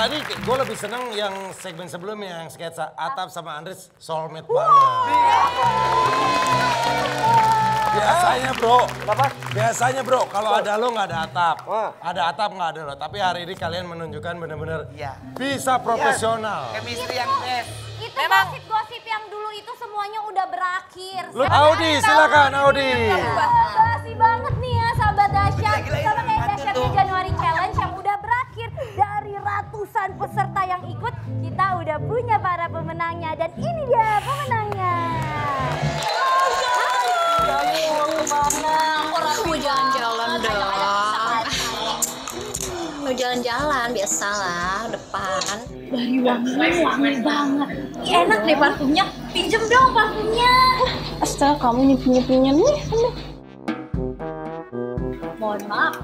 tadi gue lebih seneng yang segmen sebelumnya yang sketsa Atap sama Andres soulmate banget. Biasanya bro, kalau ada lo nggak ada Atap. Ada Atap nggak ada lo. Tapi hari ini kalian menunjukkan bener-bener bisa profesional. Chemistry yang best. Itu gosip-gosip yang dulu itu semuanya udah berakhir. Audi, silakan Audi. Basi banget nih ya sahabat dahsyat. Sama kayak dahsyatnya Januari Challenge yang udah berakhir. Dari ratusan peserta yang ikut, kita udah punya para pemenangnya. Dan ini dia pemenangnya. Orang mau jalan-jalan dong. Mau jalan-jalan biasalah depan. Dari wangi banget. Enak deh parfumnya. Pinjem dong parfumnya. Astaga kamu nyepi-nyepinya nih. Mohon maaf.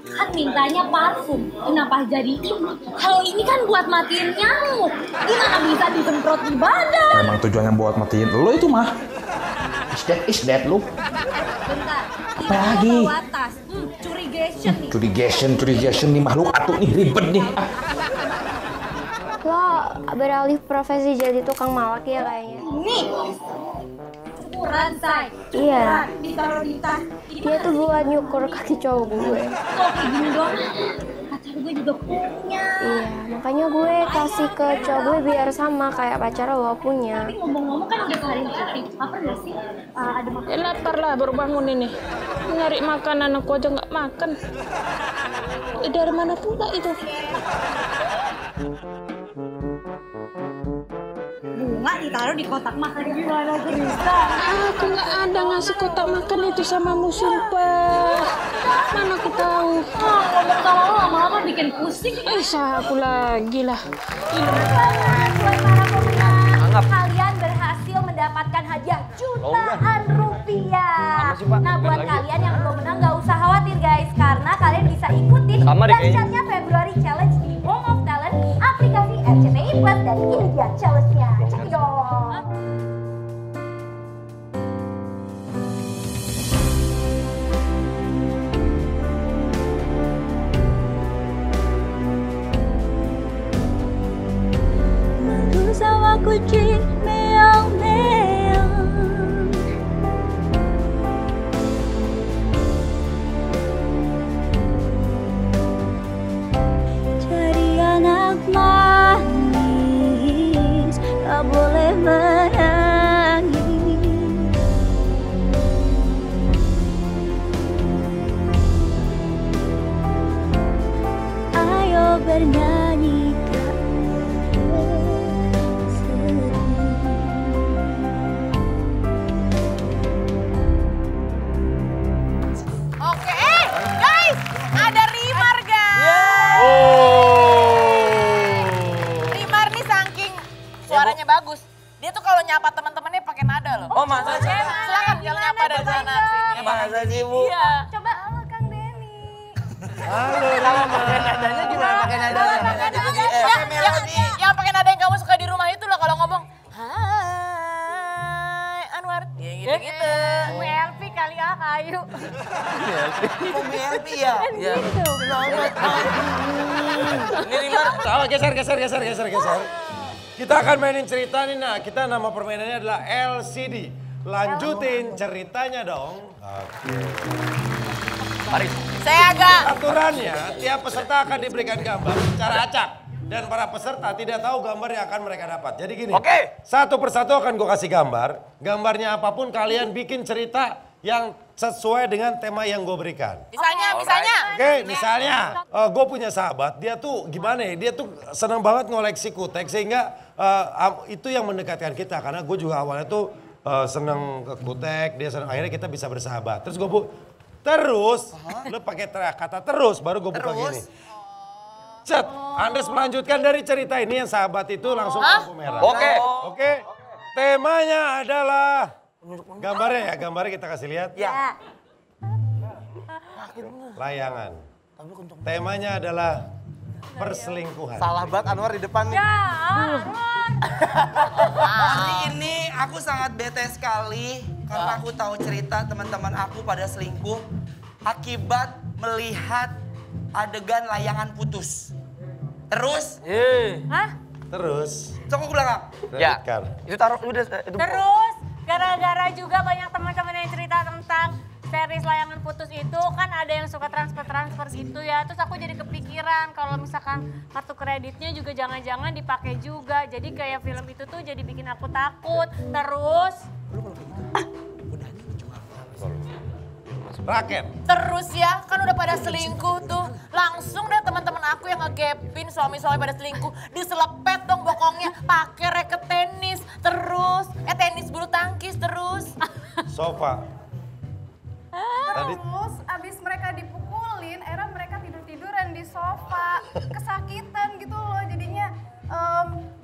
Kan mintanya parfum. Kenapa jadi ini? Kalau ini kan buat matiin nyamuk. Gimana bisa disemprot di badan? Emang tujuannya buat matiin lo itu mah. Is that lu? Bentar. Apa lagi? Bawa tas. Curigation nih. Curigation nih makhluk atuh nih ribet nih. Lo beralih profesi jadi tukang malak ya kayaknya. Nih. Cukuran, say. Iya. Ditaruh di tas. Dia tuh buat nyukur kaki cowok gue. Kok kayak gini dong? Pacar gue juga punya. Iya, makanya gue kasih ke cowok gue biar sama kayak pacar lo punya. Tapi ngomong-ngomong kan udah sehari cuti. Lapar gak sih? Ada makan. Ya lapar lah baru bangun ini. Nyari makanan aku aja nggak makan. Dari mana pula itu? Bunga ditaruh di kotak makan gimana bisa? Aku nggak ada ngasih kotak makan itu sama sumpah. Mana aku tahu. Ngomong sama lo lama-lama bikin pusing. Aku lagi lah. Buat para pemenang, kalian berhasil mendapatkan hadiah jutaan rupiah. Nah buat kalian yang belum menang nggak usah khawatir guys, karena kalian bisa ikutin dahsyatnya Februari Challenge di Home of Talent, aplikasi RCTI Plus, dan ini dia challenge-nya. Cekidot. Sama kucing meow-meow. Jadi anak manis, gak boleh menangis. Ayo bernyanyi. Suaranya bagus. Dia tuh kalau nyapa teman-temannya pakai nada loh. Oh masa sih? Silakan kalau nyapa dari sana sini. Masa sih Bu? Iya. Coba halo Kang Denny. Halo, kalau pakai nadanya gimana? Pakai nadanya? Yang pakai nada yang kamu suka di rumah itu loh kalau ngomong. Hai Anwar. Ya gitu-gitu. WLP kali ya kayu. Kok BLP ya? Iya. Ini Rimar. Salah, geser. Kita akan mainin cerita nih, nah kita nama permainannya adalah LCD. Lanjutin ceritanya dong. Oke. Mari. Saya agak. Aturannya, tiap peserta akan diberikan gambar secara acak. Dan para peserta tidak tahu gambar yang akan mereka dapat. Jadi gini, satu persatu akan gue kasih gambar. Gambarnya apapun kalian bikin cerita yang sesuai dengan tema yang gue berikan. Misalnya. Oke, misalnya gue punya sahabat, dia tuh gimana ya, dia tuh senang banget ngoleksi kutek sehingga itu yang mendekatkan kita. Karena gue juga awalnya tuh senang ke kutek, dia senang, akhirnya kita bisa bersahabat. Terus gue lu pakai kata terus, baru gue buka gini. Cet, Andres melanjutkan dari cerita ini yang sahabat itu langsung lampu merah. Oke. Temanya adalah gambarnya ya, gambarnya kita kasih lihat. Ya. Layangan. Temanya adalah perselingkuhan. Salah banget Anwar di depan nih. Hari ini aku sangat bete sekali karena aku tahu cerita teman-teman aku pada selingkuh akibat melihat adegan layangan putus. Terus? Hah? Terus. Cokok ke belakang. Ya. Itu taruh udah itu. Terus gara-gara juga banyak teman-teman yang cerita tentang series Layangan Putus itu kan ada yang suka transfer gitu ya. Terus aku jadi kepikiran kalau misalkan kartu kreditnya juga jangan-jangan dipakai juga. Jadi kayak film itu tuh jadi bikin aku takut. Terus Raket. Terus ya, kan udah pada selingkuh tuh. Langsung deh teman-teman aku yang ngegapin suami-suami pada selingkuh. Diselepet dong bokongnya, pakai raket tenis. Terus, tenis bulu tangkis terus. Sofa. Terus abis mereka dipukulin, akhirnya mereka tidur-tiduran di sofa. Kesakitan gitu loh, jadinya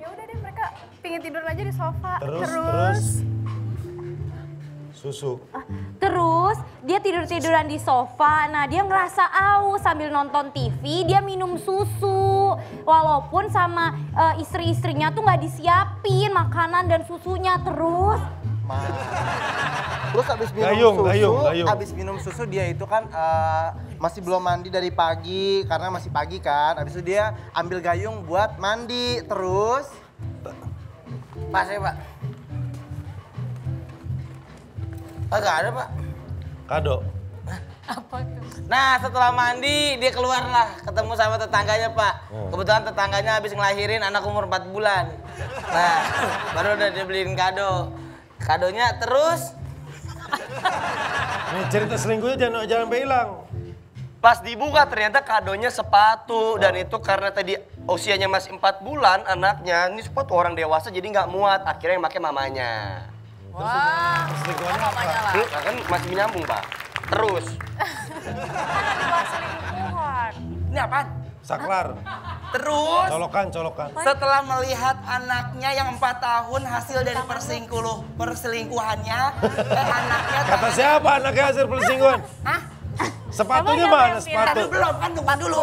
ya udah deh mereka pingin tidur aja di sofa. Terus. Susu. Terus dia tidur-tiduran di sofa, nah dia ngerasa aus sambil nonton TV, dia minum susu. Walaupun sama istri-istrinya tuh nggak disiapin makanan dan susunya terus. Terus abis minum susu dia itu kan masih belum mandi dari pagi karena masih pagi kan. Abis itu dia ambil gayung buat mandi terus. Pas ya Pak. Gak ada Pak. Kado. Apa tuh? Nah setelah mandi dia keluar lah ketemu sama tetangganya Pak. Kebetulan tetangganya habis ngelahirin anak umur 4 bulan. Nah baru udah dia beliin kado. Kadonya terus. Nih cerita selingkuhnya jangan sampai hilang. Pas dibuka ternyata kadonya sepatu dan itu karena tadi usianya masih 4 bulan anaknya. Ini sepatu orang dewasa jadi nggak muat. Akhirnya yang pakai mamanya. Wah, mamanya lah. Kan masih menyambung Pak. Terus. Karena di luar selingkuhan. Ini apaan? Saklar. Terus Colokan. setelah melihat anaknya yang 4 tahun hasil dari perselingkuhannya, anaknya Kata siapa anaknya hasil perselingkuhan? Hah? Sepatunya mana sepatu? Belum kan tunggu dulu.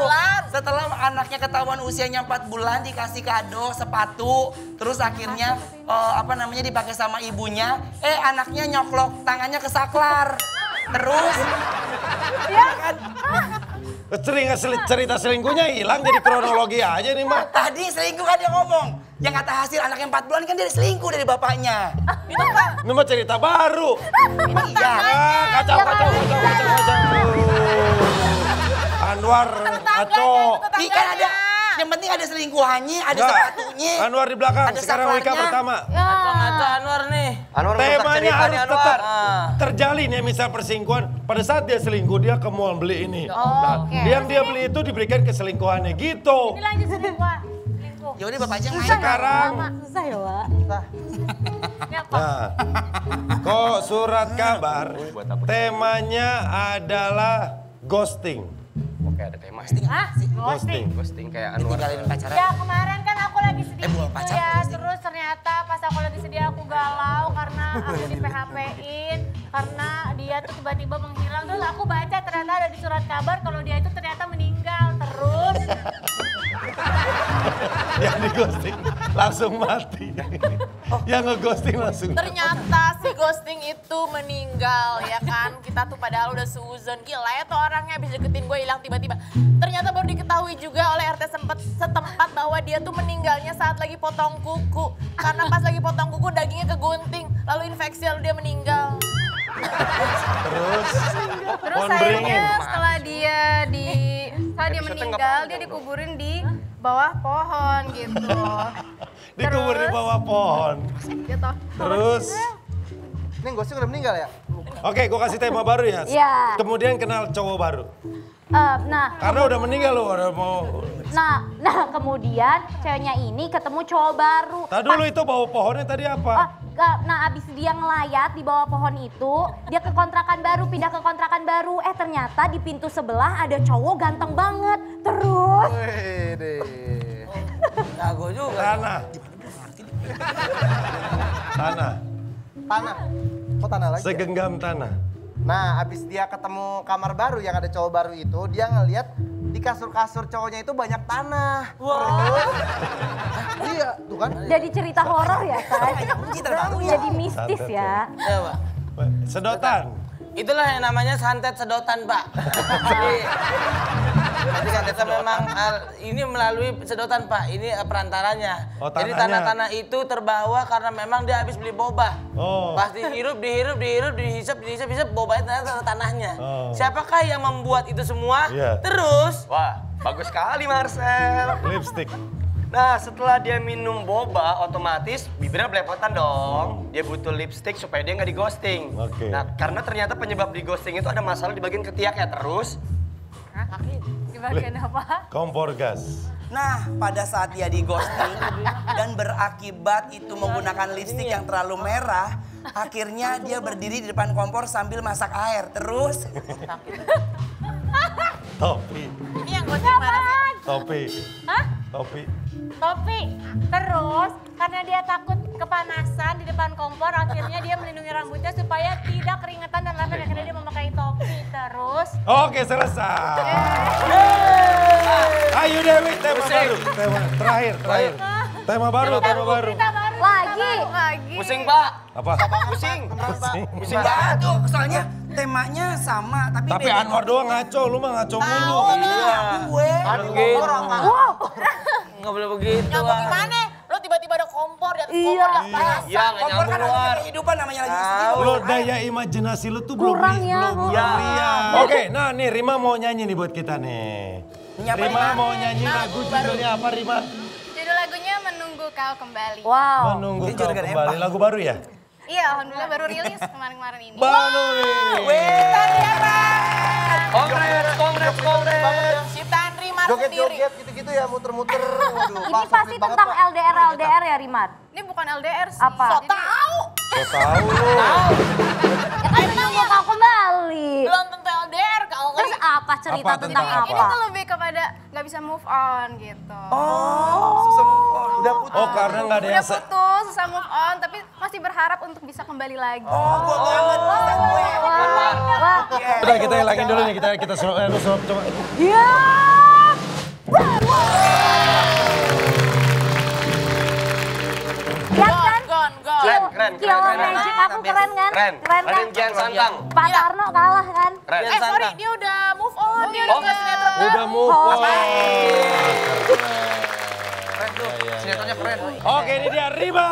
Setelah anaknya ketahuan usianya 4 bulan dikasih kado sepatu, terus akhirnya dipakai sama ibunya, anaknya nyoklok tangannya ke saklar. Terus ya kan? Cerita selingkuhnya hilang jadi kronologi aja nih Mak. Tadi selingkuh kan dia ngomong. Yang kata hasil anaknya 4 bulan kan dia selingkuh dari bapaknya. Itu Pak. Ini mah cerita baru. Iya. Kacau. Anwar kacau. Kan ada, yang penting ada selingkuhannya, ada sepatunya. Anwar di belakang, ada sekarang Wika pertama. Ngaco Anwar nih. Anwar Temanya harus Anwar. tetap terjalin ya, misal perselingkuhan. Pada saat dia selingkuh dia ke mall beli ini. Yang dia beli itu diberikan keselingkuhannya gitu. Ini lanjut selingkuh. Ya udah bapak aja main. Sekarang. Susah ya Wak. Nah, kok surat kabar temanya adalah ghosting. Oke ada tema. Hah? Ghosting kayak Anwar. Tinggalin pacaran. Ya kemarin kan aku lagi sedih gitu pacar, ya, terus ternyata pas aku lagi sedih aku galau karena aku di PHP-in, karena dia tuh tiba-tiba menghilang. Terus aku baca ternyata ada di surat kabar kalau dia itu ternyata meninggal. Terus yang di ghosting langsung mati. Yang nge-ghosting langsung. Ternyata si ghosting itu meninggal ya kan. Kita tuh padahal udah seuzon. Gila ya tuh orangnya habis deketin gue hilang tiba-tiba. Ternyata baru diketahui juga oleh RT setempat bahwa dia tuh meninggalnya saat lagi potong kuku. Karena pas lagi potong kuku dagingnya kegunting. Lalu infeksi lalu dia meninggal. Terus akhirnya setelah dia meninggal, dia dikuburin di bawah pohon gitu. Dikubur di bawah pohon. Gitu. Terus. Ini Ghosting udah meninggal ya? Oke, gue kasih tema baru ya. Iya. Kemudian kenal cowok baru. Karena udah meninggal loh, udah mau. Nah kemudian ceweknya ini ketemu cowok baru. Tadi dulu itu bawah pohonnya tadi apa? Nah abis dia ngelayat di bawah pohon itu, dia ke kontrakan baru, pindah ke kontrakan baru. Ternyata di pintu sebelah ada cowok ganteng banget. Terus. Jago juga. Tanah. Kok tanah lagi? Segenggam tanah. Nah, abis dia ketemu kamar baru yang ada cowok baru itu, dia ngeliat di kasur-kasur cowoknya itu banyak tanah. Iya, tuh kan. Jadi cerita horor ya kan? Jadi mistis ya. Sedotan. Itulah yang namanya santet sedotan Pak. Berarti kan kita memang ini melalui sedotan Pak, ini perantaranya. Oh, jadi tanahnya. tanah-tanah itu terbawa karena memang dia habis beli boba. Oh. Pas dihirup, dihisap, bobanya ternyata tanahnya. Oh. Siapakah yang membuat itu semua? Iya. Terus, Wah, bagus sekali Marcel. Lipstick. Nah, setelah dia minum boba, otomatis bibirnya belepotan dong. Dia butuh lipstick supaya dia nggak di-ghosting. Oke. Nah, karena ternyata penyebab di-ghosting itu ada masalah di bagian ketiaknya. Terus, Di bagian apa? Kompor gas. Nah, pada saat dia di ghosting dan berakibat itu menggunakan lipstik yang terlalu merah, akhirnya dia berdiri di depan kompor sambil masak air. Terus, Topi. Ini yang ghosting mana sih? Topi. Hah? Topi. Topi. Terus karena dia takut kepanasan di depan kompor, akhirnya dia melindungi rambutnya supaya tidak keringetan dan lain akhirnya dia memakai topi. Terus Oke, selesai. Ayo Dewi, tema baru. Tema terakhir. Tema baru. lagi. pusing Pak. Apa? Pusing. Pusing. ya tuh soalnya temanya sama tapi Tapi beda. Anwar doang ngaco, lu mah ngaco mulu. Iya. Gue. Wow. nggak boleh begitu. Nyambung gimana? Lo tiba-tiba ada kompor di atas kompor di atas. Iya, nggak Kompor kan nyambung ada luar. kehidupan namanya lagi istimewa. Lo daya imajinasi lu tuh belum Kurang ya. belum lihat. Oke, nah nih Rima mau nyanyi nih buat kita nih. Nyapa, Rima Rima? mau nyanyi lagu judulnya apa Rima? Judul lagunya Menunggu Kau Kembali. Wow. Menunggu Ini kau juga kembali. Rempah. Lagu baru ya? Iya, alhamdulillah baru rilis kemarin-kemarin ini. Baru nih. Kongres. Ciptaan Rimar sendiri. Joget-joget gitu-gitu ya, muter-muter. Waduh, Ini pasti tentang LDR ya Rimar? Ini bukan LDR sih. Apa? So tahu. Gak tahu lu. Ya kan menunggu kau kembali. Belum tentu LDR kau kan. Terus apa cerita Apa, tentang tentang Ini apa? tuh lebih kepada nggak bisa move on gitu. Udah putus. Oh karena nggak ada Udah yang putus, susah move on, tapi masih berharap untuk bisa kembali lagi. Gue banget bisa gue. Wah. Udah kita hilangin dulu nih, kita suruh, lu suruh coba. Iya. Lihat kan? Keren. Skill magic aku keren kan? Keren. Keren kan? Raden Kian Santang. Pak Tarno kalah kan? Keren. Sorry, dia udah move on. Dia udah ke sinetron. Udah move on. Keren tuh, sinetronnya keren. Oke ini dia Rima.